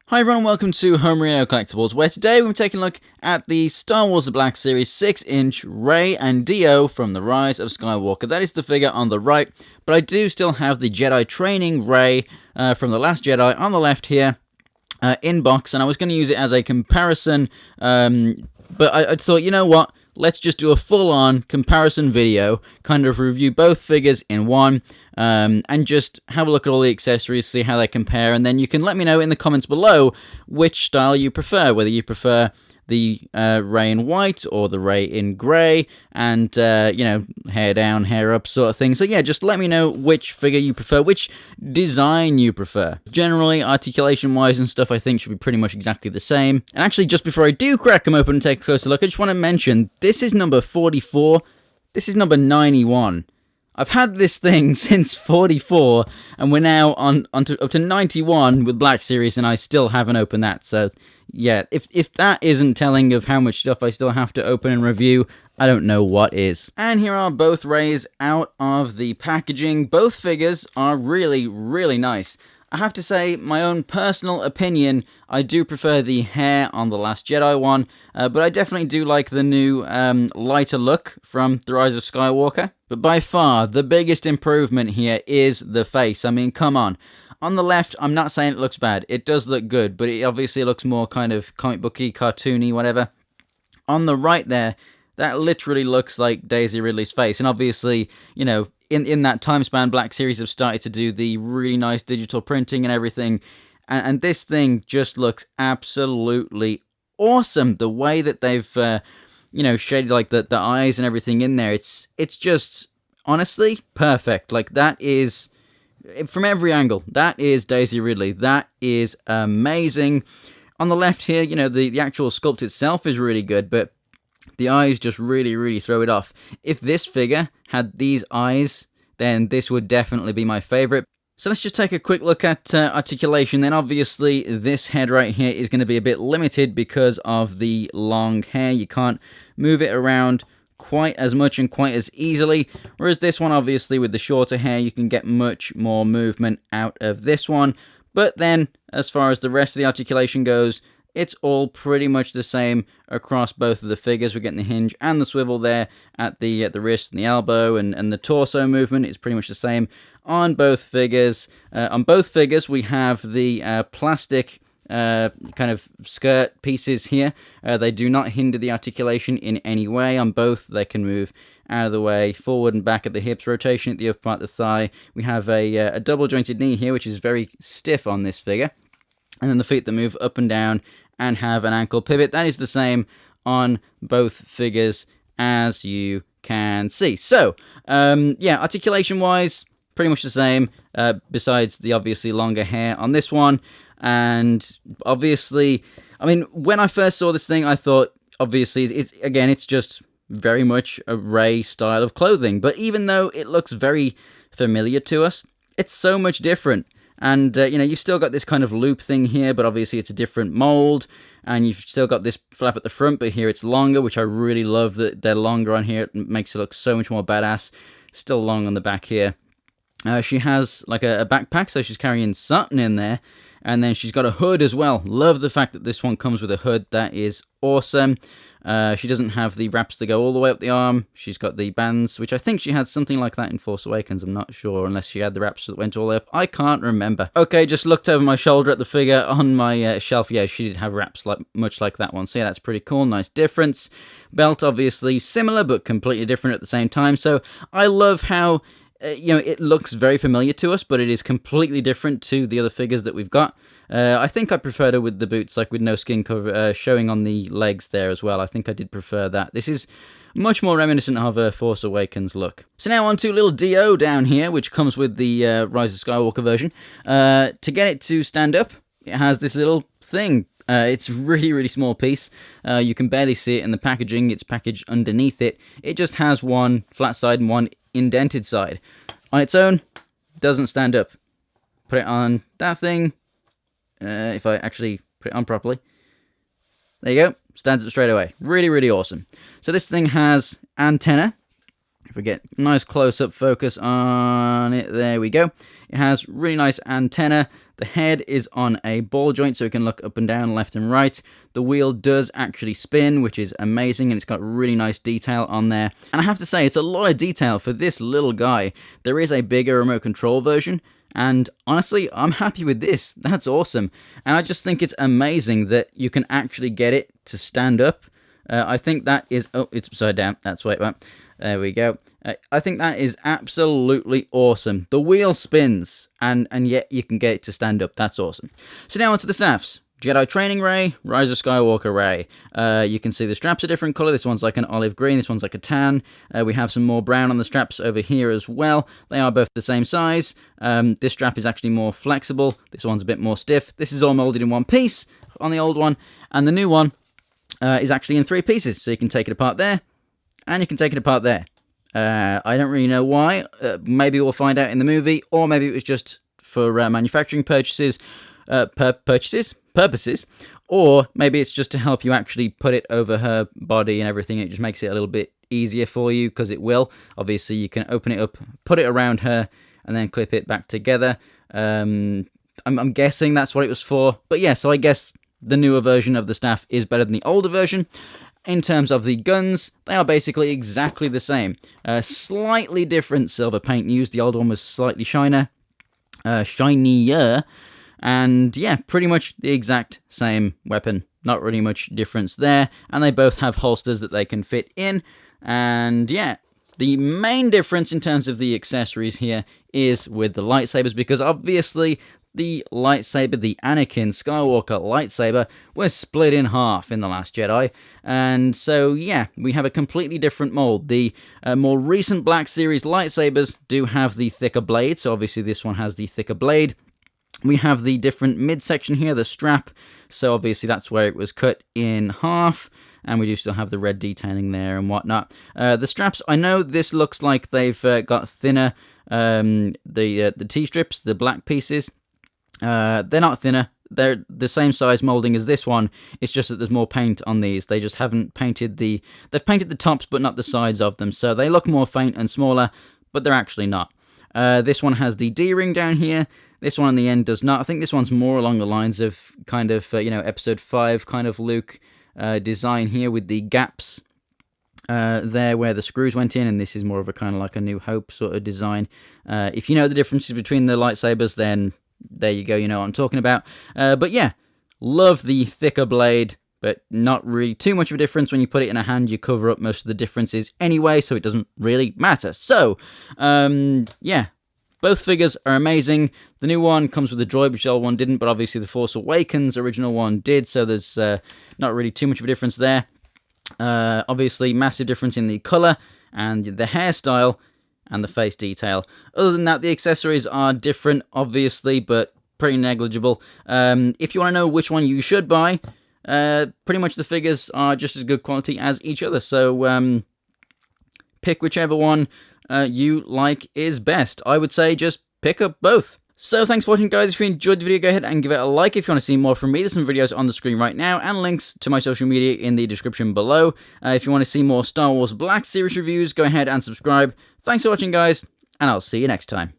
Hi everyone, welcome to Homerino Collectibles, where today we're taking a look at the Star Wars The Black Series 6-inch Rey and D-O from The Rise of Skywalker. That is the figure on the right, but I do still have the Jedi Training Rey from The Last Jedi on the left here in box, and I was going to use it as a comparison, but I thought, you know what, let's just do a full-on comparison video, kind of review both figures in one, and just have a look at all the accessories, see how they compare, and then you can let me know in the comments below which style you prefer, whether you prefer the Rey in white or the Rey in grey, and hair down, hair up sort of thing. So yeah, just let me know which figure you prefer, which design you prefer. Generally, articulation wise and stuff, I think should be pretty much exactly the same. And actually, just before I do crack them open and take a closer look, I just want to mention, this is number 44, this is number 91. I've had this thing since 44, and we're now up to 91 with Black Series, and I still haven't opened that. So, yeah, if that isn't telling of how much stuff I still have to open and review, I don't know what is. And here are both Reys out of the packaging. Both figures are really, really nice. I have to say, my own personal opinion, I do prefer the hair on the Last Jedi one, but I definitely do like the new lighter look from The Rise of Skywalker. But by far, the biggest improvement here is the face. I mean, come on. On the left, I'm not saying it looks bad. It does look good, but it obviously looks more kind of comic booky, cartoony, whatever. On the right there, that literally looks like Daisy Ridley's face. And obviously, you know, in that time span, Black Series have started to do the really nice digital printing and everything. And this thing just looks absolutely awesome. The way that they've, shaded like the eyes and everything in there. It's just, honestly, perfect. Like, that is, from every angle, that is Daisy Ridley. That is amazing. On the left here, you know, the actual sculpt itself is really good, but the eyes just really, really throw it off. If this figure had these eyes, then this would definitely be my favorite. So let's just take a quick look at articulation. Then obviously this head right here is going to be a bit limited because of the long hair. You can't move it around quite as much and quite as easily. Whereas this one, obviously with the shorter hair, you can get much more movement out of this one. But then, as far as the rest of the articulation goes, it's all pretty much the same across both of the figures. We're getting the hinge and the swivel there at the wrist and the elbow, and the torso movement is pretty much the same on both figures. On both figures, we have the plastic kind of skirt pieces here. They do not hinder the articulation in any way. On both, they can move out of the way, forward and back at the hips, rotation at the upper part of the thigh. We have a double jointed knee here, which is very stiff on this figure. And then the feet that move up and down and have an ankle pivot. That is the same on both figures, as you can see. So, articulation-wise, pretty much the same, besides the obviously longer hair on this one. And obviously, I mean, when I first saw this thing, I thought, obviously, it's just very much a Rey style of clothing. But even though it looks very familiar to us, it's so much different. And, you've still got this kind of loop thing here, but obviously it's a different mold. And you've still got this flap at the front, but here it's longer, which I really love that they're longer on here. It makes it look so much more badass. Still long on the back here. She has like a backpack, so she's carrying something in there. And then she's got a hood as well. Love the fact that this one comes with a hood. That is awesome. She doesn't have the wraps that go all the way up the arm. She's got the bands, which I think she had something like that in Force Awakens. I'm not sure, unless she had the wraps that went all the way up. I can't remember. Okay, just looked over my shoulder at the figure on my shelf. Yeah, she did have wraps much like that one. So yeah, that's pretty cool. Nice difference. Belt, obviously similar, but completely different at the same time. So I love how it looks very familiar to us, but it is completely different to the other figures that we've got. I think I preferred her with the boots, like with no skin cover, showing on the legs there as well. I think I did prefer that. This is much more reminiscent of a Force Awakens look. So now on to little D-O down here, which comes with the Rise of Skywalker version. To get it to stand up, it has this little thing. It's a really, really small piece. You can barely see it in the packaging. It's packaged underneath it. It just has one flat side and one indented side. On its own, doesn't stand up. Put it on that thing. If I actually put it on properly. There you go. Stands up straight away. Really, really awesome. So this thing has antenna. If we get nice close-up focus on it, there we go. It has really nice antenna. The head is on a ball joint, so it can look up and down, left and right. The wheel does actually spin, which is amazing, and it's got really nice detail on there. And I have to say, it's a lot of detail for this little guy. There is a bigger remote control version, and honestly, I'm happy with this. That's awesome. And I just think it's amazing that you can actually get it to stand up. I think that is... Oh, it's upside down. That's why it went. There we go. I think that is absolutely awesome. The wheel spins, and yet you can get it to stand up. That's awesome. So now onto the staffs. Jedi Training Ray, Rise of Skywalker Ray. You can see the straps are different colour. This one's like an olive green, this one's like a tan. We have some more brown on the straps over here as well. They are both the same size. This strap is actually more flexible. This one's a bit more stiff. This is all moulded in one piece on the old one. And the new one is actually in 3 pieces. So you can take it apart there, and you can take it apart there. I don't really know why. Maybe we'll find out in the movie, or maybe it was just for manufacturing purposes, or maybe it's just to help you actually put it over her body and everything. It just makes it a little bit easier for you, because it will. Obviously, you can open it up, put it around her, and then clip it back together. I'm guessing that's what it was for. But yeah, so I guess the newer version of the staff is better than the older version. In terms of the guns, they are basically exactly the same. Slightly different silver paint used. The old one was slightly shinier. And yeah, pretty much the exact same weapon. Not really much difference there. And they both have holsters that they can fit in. And yeah, the main difference in terms of the accessories here is with the lightsabers, because obviously the lightsaber, the Anakin Skywalker lightsaber, was split in half in The Last Jedi. And so, yeah, we have a completely different mold. The more recent Black Series lightsabers do have the thicker blade, so obviously this one has the thicker blade. We have the different midsection here, the strap, so obviously that's where it was cut in half. And we do still have the red detailing there and whatnot. The straps, I know this looks like they've got thinner, the T-strips, the black pieces. They're not thinner. They're the same size molding as this one. It's just that there's more paint on these. They just haven't painted they've painted the tops but not the sides of them. So they look more faint and smaller, but they're actually not. This one has the D-ring down here. This one on the end does not. I think this one's more along the lines of kind of, Episode 5 kind of Luke design here with the gaps there where the screws went in, and this is more of a kind of like a New Hope sort of design. If you know the differences between the lightsabers, then there you go, you know what I'm talking about. But yeah, love the thicker blade, but not really too much of a difference. When you put it in a hand, you cover up most of the differences anyway, so it doesn't really matter. So, yeah, both figures are amazing. The new one comes with a droid, which the old one didn't, but obviously the Force Awakens original one did, so there's not really too much of a difference there. Obviously, massive difference in the colour and the hairstyle and the face detail. Other than that, the accessories are different, obviously, but pretty negligible. If you want to know which one you should buy, pretty much the figures are just as good quality as each other, so pick whichever one you like is best. I would say just pick up both. So thanks for watching, guys. If you enjoyed the video, go ahead and give it a like. If you want to see more from me, there's some videos on the screen right now, and links to my social media in the description below. If you want to see more Star Wars Black Series reviews, go ahead and subscribe. Thanks for watching, guys, and I'll see you next time.